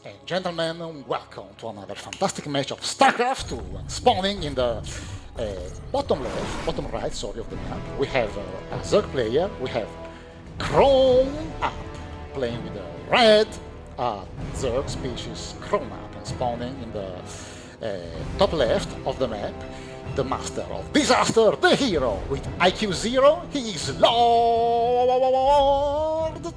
and gentlemen, welcome to another fantastic match of Starcraft 2, spawning in the bottom right, sorry, of the map. We have a Zerg player, we have CrownUp playing with the red Zerg species CrownUp and spawning in the top left of the map. The master of disaster, the hero with IQ 0, he is Lord Tomicron.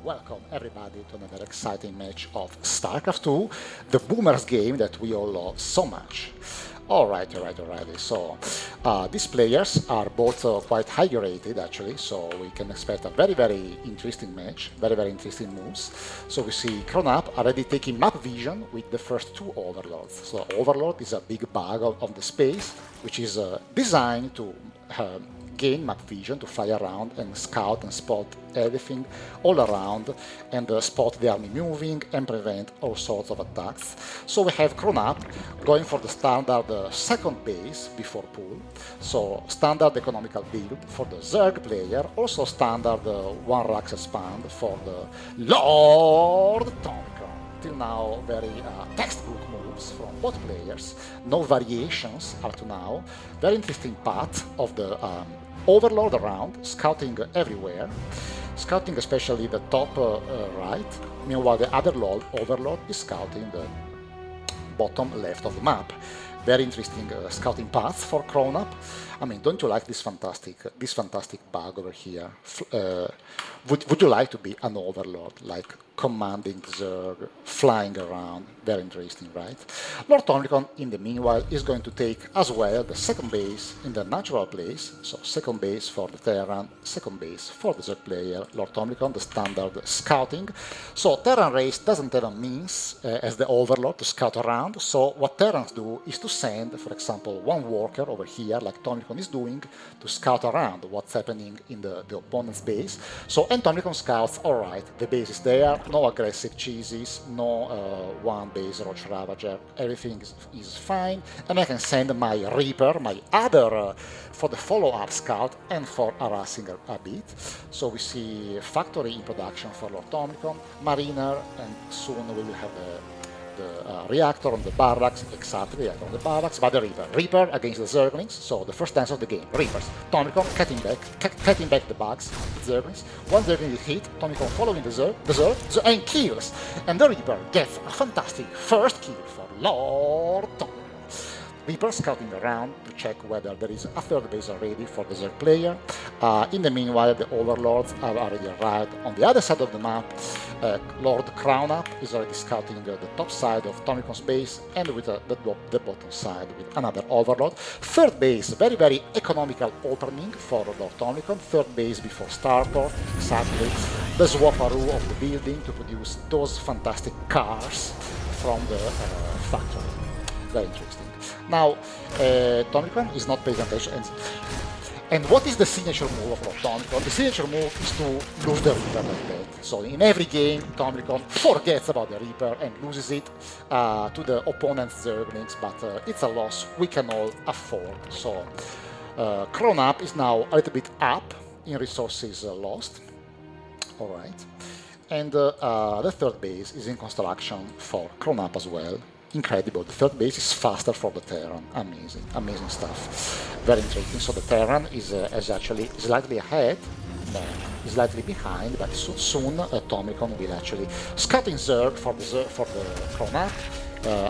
Welcome everybody to another exciting match of Starcraft 2, the boomers game that we all love so much. Alright. So these players are both quite highly rated actually, so we can expect a very interesting match, very interesting moves. So we see CrownUp already taking map vision with the first two overlords. So overlord is a big bug of the space, which is designed to gain map vision to fly around and scout and spot everything all around and spot the army moving and prevent all sorts of attacks. So we have CrownUp going for the standard second base before pool, so standard economical build for the Zerg player, also standard one racks expand for the Lord Tomicron. Till now very textbook moves from both players, no variations up to now. Very interesting path of the overlord around, scouting everywhere, scouting especially the top right, meanwhile the other overlord is scouting the bottom left of the map. Very interesting scouting path for CrownUp. I mean, don't you like this fantastic bug over here? Would you like to be an overlord, like commanding Zerg, flying around? Very interesting, right? Lord Tomicron, in the meanwhile, is going to take as well the second base in the natural place. So second base for the Terran, second base for the Zerg player. Lord Tomicron, the standard scouting. So Terran race doesn't have a means as the overlord to scout around. So what Terrans do is to send, for example, one worker over here, like Tomicron is doing, to scout around what's happening in the opponent's base. So and Tomicron scouts, alright, the base is there, no aggressive cheeses, no one base Roach Ravager, everything is fine, and I can send my Reaper, my other, for the follow-up scout and for harassing a bit. So we see factory in production for Lord Tomicron, Mariner, and soon we will have the reactor on the barracks, exactly, reactor on the barracks, but the Reaper against the Zerglings, so the first dance of the game, Reapers. Tomicron cutting back the bugs, the Zerglings. One Zergling is hit, Tomicron following the Zerg, and kills. And the Reaper gets a fantastic first kill for Lord Tomicron. Reaper scouting around to check whether there is a third base already for the Zerg player. In the meanwhile, the overlords have already arrived on the other side of the map. Lord CrownUp is already scouting the top side of Tomicron's base, and with the bottom side with another overlord. Third base, very economical opening for Lord Tomicron. Third base before starport, exactly. The swapperoo of the building to produce those fantastic cars from the factory. Very interesting. Now, Tomicron is not paying attention. And what is the signature move of Lord Tomicron? The signature move is to lose the Reaper like that. So in every game, Tomicron forgets about the Reaper and loses it to the opponent's Zerglings, but it's a loss we can all afford. So CrownUp is now a little bit up in resources lost. Alright. And the third base is in construction for CrownUp as well. Incredible. The third base is faster for the Terran. Amazing stuff. Very interesting. So the Terran is actually slightly ahead, slightly behind, but soon Tomicron will actually scouting Zerg for the CrownUp,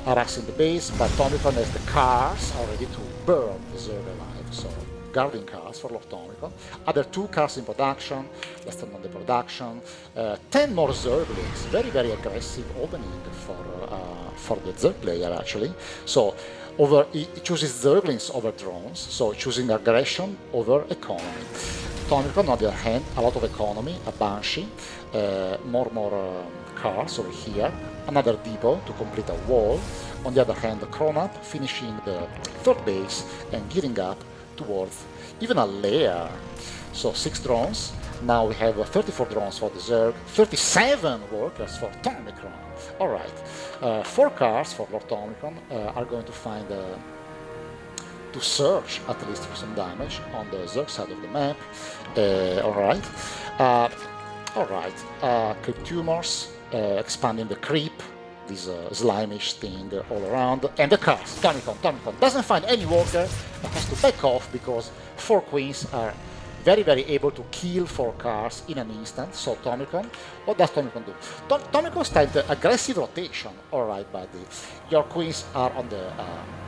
harassing the base, but Tomicron has the cars already to burn the Zerg alive. So guarding cars for Lord Tomicron. Other 2 cars in production, less than on the production. 10 more Zerglings, very aggressive opening for the Zerg player actually. So he chooses Zerglings over drones, so choosing aggression over economy. Tomicron, on the other hand, a lot of economy, a Banshee, more cars over here, another depot to complete a wall. On the other hand, the CrownUp finishing the third base and gearing up towards even a lair. So 6 drones. Now we have 34 drones for the Zerg, 37 workers for Tomicron. Alright, 4 cars for Lord Tomicron are going to find to search at least for some damage on the Zerg side of the map. Alright, Crypt Tumors, expanding the creep, this slimish thing all around, and the cars. Tomicron doesn't find any worker and has to back off because 4 queens are very able to kill 4 cars in an instant. So Tomicron, what does Tomicron do? Tomicron starts the aggressive rotation. Alright, buddy. Your queens are on the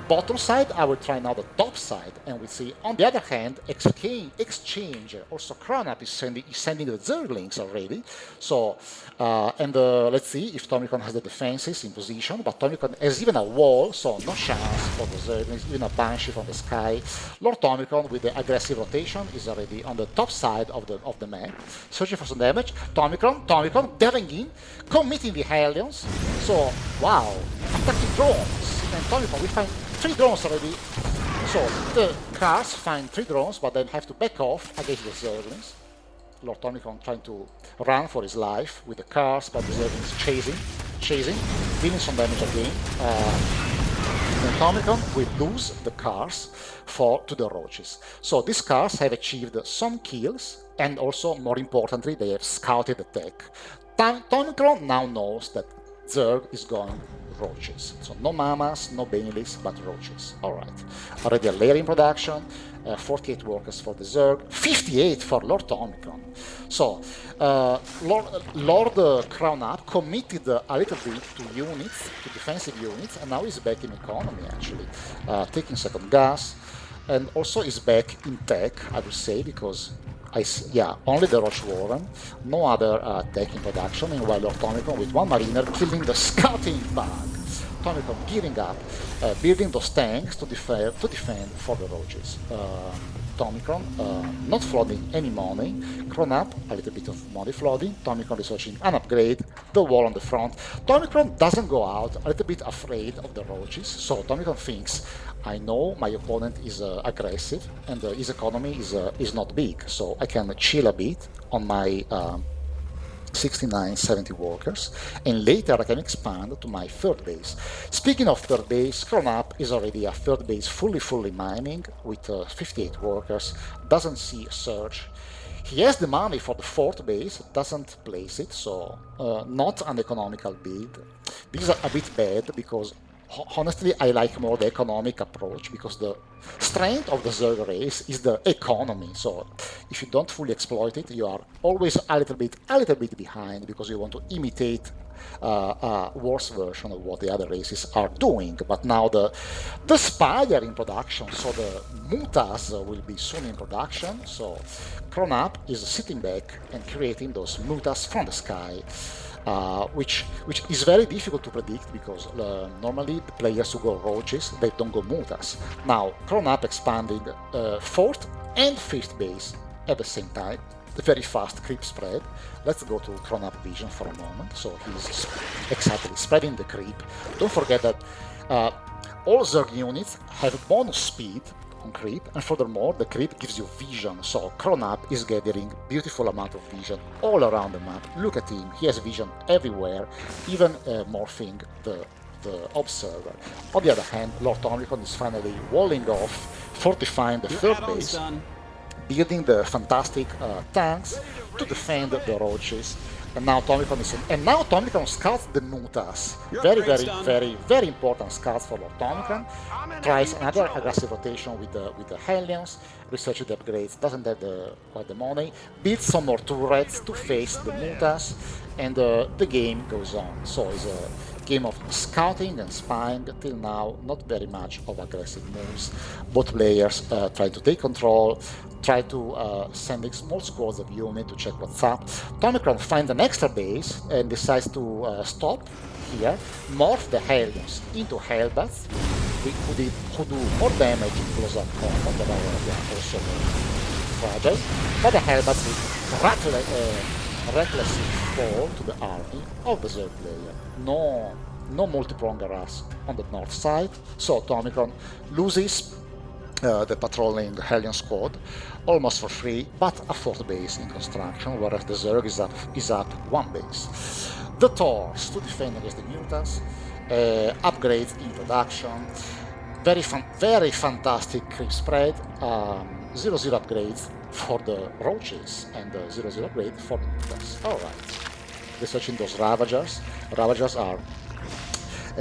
bottom side. I will try now the top side, and we see on the other hand, exchange. Also, CrownUp is sending the Zerglings already. So, let's see if Tomicron has the defenses in position. But Tomicron has even a wall, so no chance for the Zerglings. Even a Banshee from the sky. Lord Tomicron with the aggressive rotation is already on the top side of the map, searching for some damage. Tomicron diving in, committing the Hellions. So, wow, attacking drones. And Tomicron, we find 3 drones already. So the cars find 3 drones, but then have to back off against the Zerglings. Lord Tomicron trying to run for his life with the cars, but the Zerglings chasing, dealing some damage again. Then Tomicron will lose the cars to the roaches. So these cars have achieved some kills, and also, more importantly, they have scouted the tech. Tomicron now knows that Zerg is going roaches. So no mamas, no Banshees, but roaches. Alright. Already a layer in production, 48 workers for the Zerg, 58 for Lord Tomicron. So, Lord CrownUp committed a little bit to units, to defensive units, and now he's back in economy actually, taking second gas, and also is back in tech, I would say, because only the Roach Warren, no other tech in production, meanwhile Lord Tomicron with 1 mariner killing the scouting bug. Tomicron gearing up, building those tanks to defend for the roaches. Tomicron not flooding any money. CrownUp a little bit of money flooding. Tomicron researching an upgrade, the wall on the front. Tomicron doesn't go out, a little bit afraid of the roaches, so Tomicron thinks, I know my opponent is aggressive and his economy is not big, so I can chill a bit on my 69, 70 workers, and later I can expand to my 3rd base. Speaking of 3rd base, CrownUp is already a 3rd base fully mining with 58 workers, doesn't see a surge. He has the money for the 4th base, doesn't place it, so not an economical build. This is a bit bad because honestly, I like more the economic approach, because the strength of the Zerg race is the economy. So if you don't fully exploit it, you are always a little bit behind, because you want to imitate a worse version of what the other races are doing. But now the Spire in production, so the Mutas will be soon in production. So CrownUp is sitting back and creating those Mutas from the sky. Which is very difficult to predict, because normally the players who go roaches, they don't go mutas. Now CrownUp expanding 4th and 5th base at the same time, the very fast creep spread. Let's go to CrownUp vision for a moment. So he's exactly spreading the creep. Don't forget that all Zerg units have bonus speed on creep, and furthermore the creep gives you vision, so CrownUp is gathering beautiful amount of vision all around the map. Look at him, he has vision everywhere, even morphing the observer. On the other hand, Lord Tomicron is finally walling off, fortifying the 3rd base, building the fantastic tanks to defend the roaches. And now Tomicron scouts the Mutas. Very important scouts for Lord Tomicron. Tries another aggressive rotation with the Hellions, researches the upgrades, doesn't have quite the money, builds some more turrets to face the Mutas, and the game goes on. So it's a game of scouting and spying. Till now, not very much of aggressive moves. Both players try to take control, try to sending small squads of units to check what's up. Tomicron finds an extra base and decides to stop here, morph the Hellions into Hellbats, who do more damage in close-up combat, but they are also fragile. But the Hellbats will recklessly fall to the army of the Zerg player. No multi-pronged harass on the north side, so Tomicron loses the patrolling Hellion squad almost for free, but a 4th base in construction, whereas the Zerg is up 1 base. The Taurs to defend against the Mutas, upgrades in production, very fantastic creep spread, 0-0 upgrades for the roaches and 0-0 upgrade for the Mutas. Alright. researching those Ravagers. Ravagers are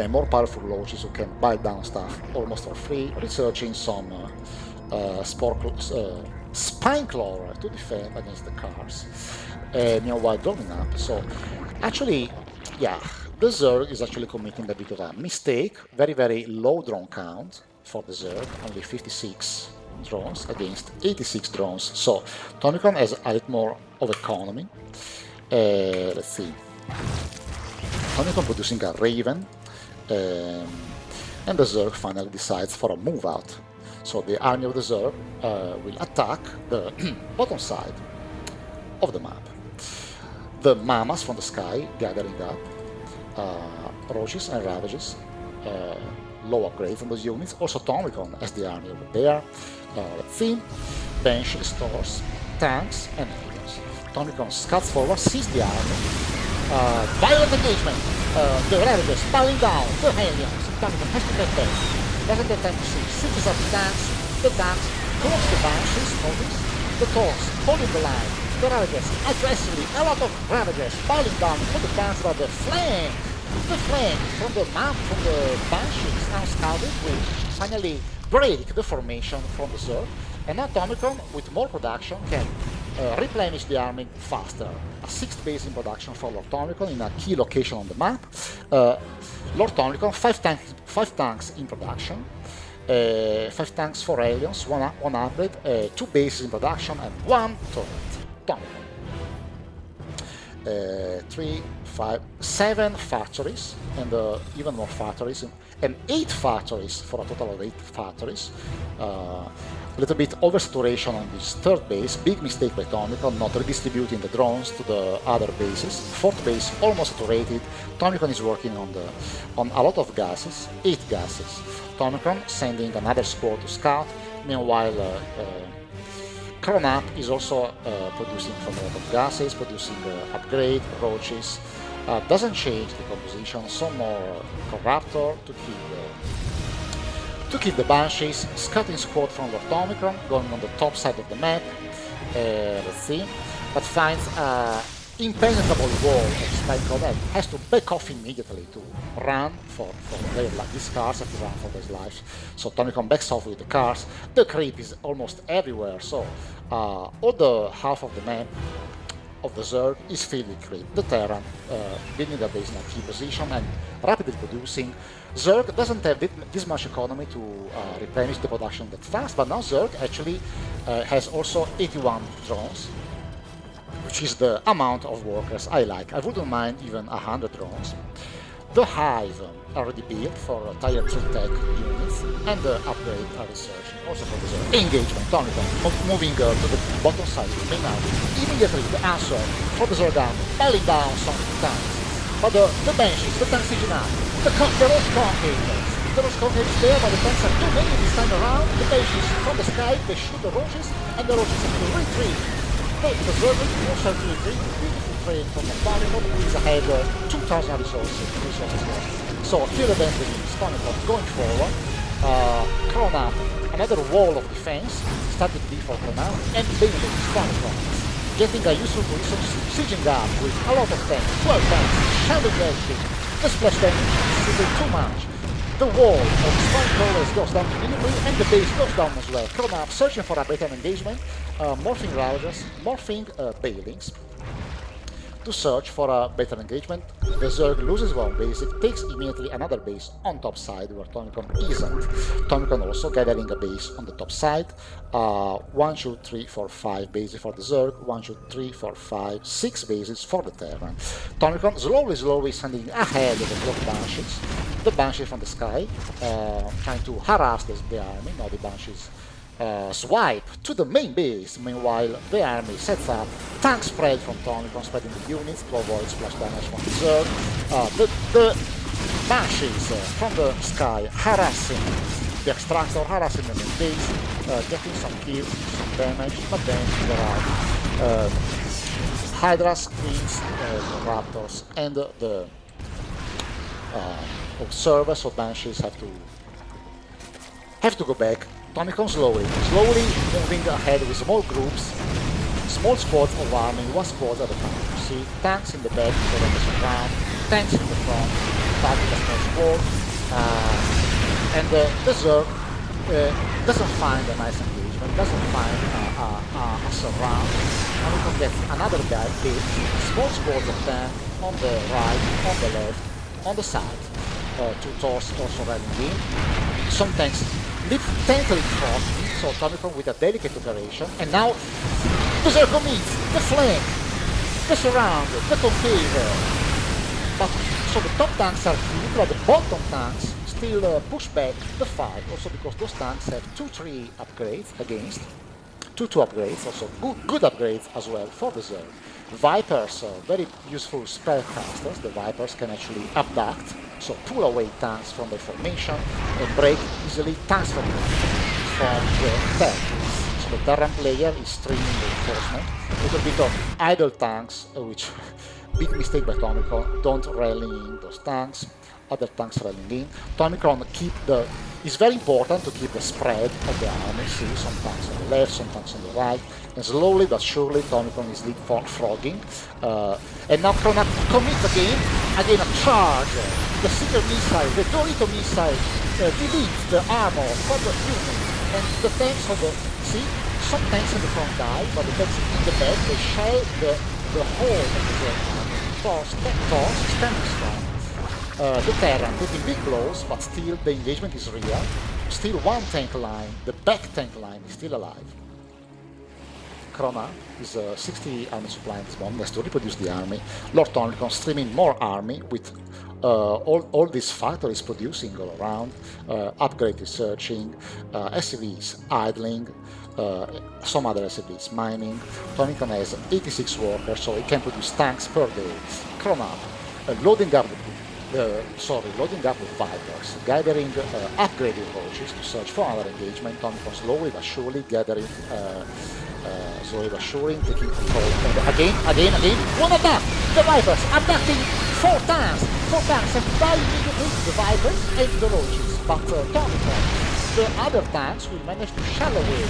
more powerful loaches who can bite down stuff almost for free, researching some Spineclaw to defend against the cars, meanwhile drawing up. So actually, yeah, the Zerg is actually committing a bit of a mistake. Very, very low drone count for the Zerg, only 56 drones against 86 drones. So Tomicron has a little more of economy. Let's see. Tomicron producing a Raven, and the Zerg finally decides for a move out. So the army of the Zerg will attack the bottom side of the map. The Mamas from the sky gathering up, Roaches and Ravages, low upgrades on those units. Also Tomicron as the army over there. Let's see, Banshees, stores, tanks, and Hellions. Tomicron scuds forward, sees the army. Violent engagement. The Ravages piling down the Hellions. Tomicron has to get back. Doesn't get time to see. Sieges up the tanks, close the Banshees, notice. The Taurs holding the line. The Ravages aggressively, a lot of Ravages piling down for the tanks, but the flank from the map, from the Banshees unscouted will finally break the formation from the Zerg, and now Tomicron, with more production, can replenish the army faster. A 6th base in production for Lord Tomicron in a key location on the map. Lord Tomicron, 5 tanks in production, 5 tanks for Hellions, one upgrade, 2 bases in production, and 1 turret. Tomicron. 3, 5, 7 factories, and even more factories, and 8 factories for a total of 8 factories. A little bit oversaturation on this 3rd base, big mistake by Tomicron, not redistributing the drones to the other bases. 4th base almost saturated. Tomicron is working on a lot of gases, 8 gases. Tomicron sending another squad to scout. Meanwhile, CrownUp is also producing from a lot of gases, producing upgrade, roaches. Doesn't change the composition, some more Corruptor to kill the Banshees, scouting squad from Lord Tomicron, going on the top side of the map, let's see, but finds an impenetrable wall of Spineclaw that has to back off immediately to run for their life. These cars have to run for their lives, so Tomicron backs off with the cars. The creep is almost everywhere, so all the half of the map of the Zerg is filled with creep. The Terran building their base in a key position and rapidly producing. Zerg doesn't have this much economy to replenish the production that fast, but now Zerg actually has also 81 drones, which is the amount of workers I like. I wouldn't mind even 100 drones. The Hive already built for tier 3 tech units, and the upgrade are researching also for the Zerg. Engagement, Tomicron moving to the bottom side of the main army. Immediately the answer for the Zerg army, piling down some tanks. But the Banshees, the tanks sieging up, the Roach Concave. The Roach Concave is there, but the tanks are too many this time around. The Banshees from the sky, they shoot the Roaches, and the Roaches have to retreat. The Zerg also have to retreat. Beautiful trade from the Tomicron, who is ahead 2,000 resources there. So here the Banshees, Tomicron going forward. CrownUp, another wall of defense, started before CrownUp, and Banshees, Tomicron, getting a useful position, sieging up with a lot of tanks, 12 tanks, shelling everything. The splash damage is simply too much. The wall of Spineclaw goes down immediately, and the base goes down as well. CrownUp searching for a better engagement, morphing Ravagers, morphing Bailings, to search for a better engagement. The Zerg loses one base, it takes immediately another base on top side where Tomicron isn't. Tomicron also gathering a base on the top side. 1, 2, 3, 4, 5 bases for the Zerg, 1, 2, 3, 4, 5, 6 bases for the Terran. Tomicron slowly sending ahead of the Banshees. The Banshees from the sky, trying to harass the army. Now the Banshees swipe to the main base. Meanwhile, the army sets up tank spread from Tomicron, spreading the units to avoid splash damage from the Zerg. The Banshees from the sky harassing the extractor, harassing the main base, getting some kills, some damage, but then there are Hydras, Queens, Raptors, and the observers, so Banshees have to go back. Tomicron slowly moving ahead with small groups, small squads of army, 1 squad at a time. see tanks in the back, around, tanks in the front, target as possible, and the Zerg doesn't find a nice engagement, doesn't find a surround, and we can get another guy big, small squads of tank on the right, on the left, on the side. Two Thors also running in. Some tanks live thankfully front, so Tomicron with a delicate operation, and now the Zerg meets the flank, the surround, the concave. But so the top tanks are killed, but the bottom tanks still push back the fight, also because those tanks have 2-3 upgrades against, 2-2 upgrades, also good upgrades as well for the Zerg. Vipers are very useful spellcasters. The Vipers can actually abduct, so pull away tanks from their formation and break easily tanks from the tank. So the Terran player is streaming reinforcement, a little bit of idle tanks, which big mistake by Tomicron, don't rally in those tanks, other tanks rallying in. Tomicron it's very important to keep the spread of the army, see some tanks on the left, some tanks on the right, and slowly but surely Tomicron is leapfrogging. And now CrownUp commits again a charge. The Seeker missile, the Dorito missile deletes the armor from the unit, and the tanks on the, see, some tanks in the front die, but the tanks in the back, they shell the whole of the Zerg army. Thors standing strong. The Terran taking big blows, but still the engagement is real. Still one tank line, the back tank line is still alive. CrownUp is 60 army supply in this moment, has to reproduce the army. Lord Tomicron streaming more army with all these factories producing all around, upgrade researching, SCVs idling, some other SCVs mining. Tomicron has 86 workers, so it can produce tanks per day. CrownUp loading up with Vipers, gathering upgraded approaches to search for another engagement. Tomicron slowly but surely gathering, taking control. And again, one attack! The Vipers abducting four tanks, and die immediately to the Vipers and the Roaches. But Tomicron, the other tanks will manage to shell away.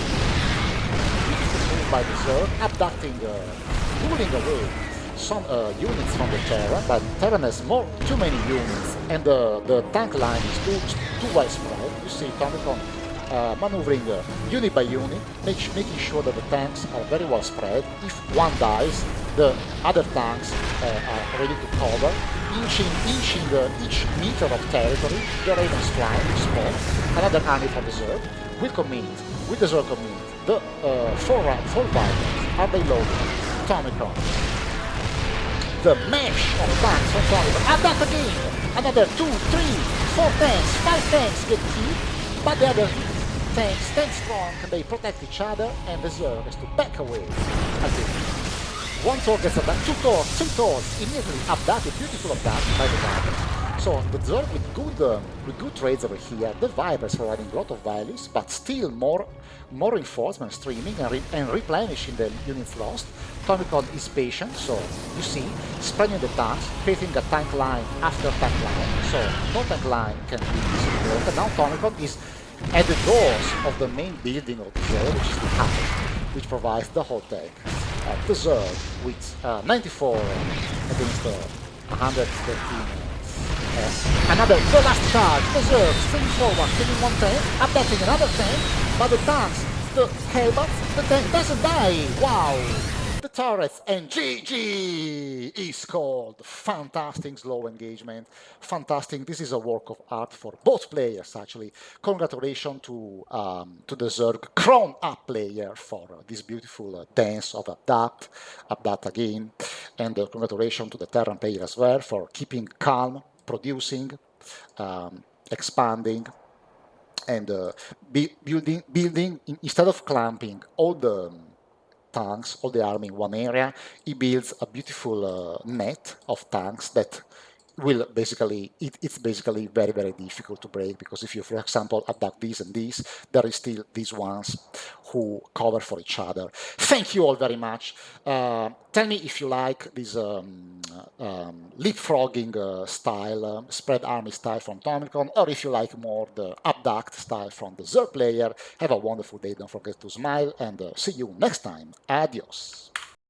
Beautiful move by the Zerg, abducting, pulling away some units from the Terran, but Terran has too many units, and the tank line is too widespread. You see Tomicron maneuvering unit by unit, making sure that the tanks are very well spread. If one dies, the other tanks are ready to cover, inching each meter of territory. The Ravens flying to spot. Another army for the Zerg will commit, with the Zerg commit. The four Vipers are they loaded? Tomicron. The mesh of tanks from Tomicron. And that again! Another 2, 3, 4 tanks, 5 tanks get killed, but the other tanks stand strong, they protect each other, and the Zerg has to back away again. One Thor gets abducted, 2 Thors, 3 Thors, immediately abducted, beautiful abduction by the Vipers. So the Zerg with good trades over here, the Vipers providing a lot of values, but still more reinforcement streaming and replenishing the units lost. Tomicron is patient, so you see, spreading the tanks, creating a tank line after tank line, so no tank line can be easily broken. Now Tomicron is at the doors of the main building of the Zerg, which is the house, which provides the whole tank. The Zerg with 94 against 113. The last charge, the Zerg streaming forward, killing one tank, abducting another tank, but the tanks, the Hellbats, the tank doesn't die. Wow! The turrets, and GG is called. Fantastic slow engagement. Fantastic. This is a work of art for both players, actually. Congratulations to the Zerg CrownUp player for this beautiful dance of abduct again. And congratulations to the Terran player as well for keeping calm, producing, expanding, and building instead of clamping all the tanks, all the army in one area. He builds a beautiful net of tanks that will basically, it's basically very, very difficult to break, because if you, for example, attack these and these, there is still these ones who cover for each other. Thank you all very much. Tell me if you like this leapfrogging style, spread army style from Tomicron, or if you like more the abduct style from the Zerg player. Have a wonderful day. Don't forget to smile, and see you next time. Adios.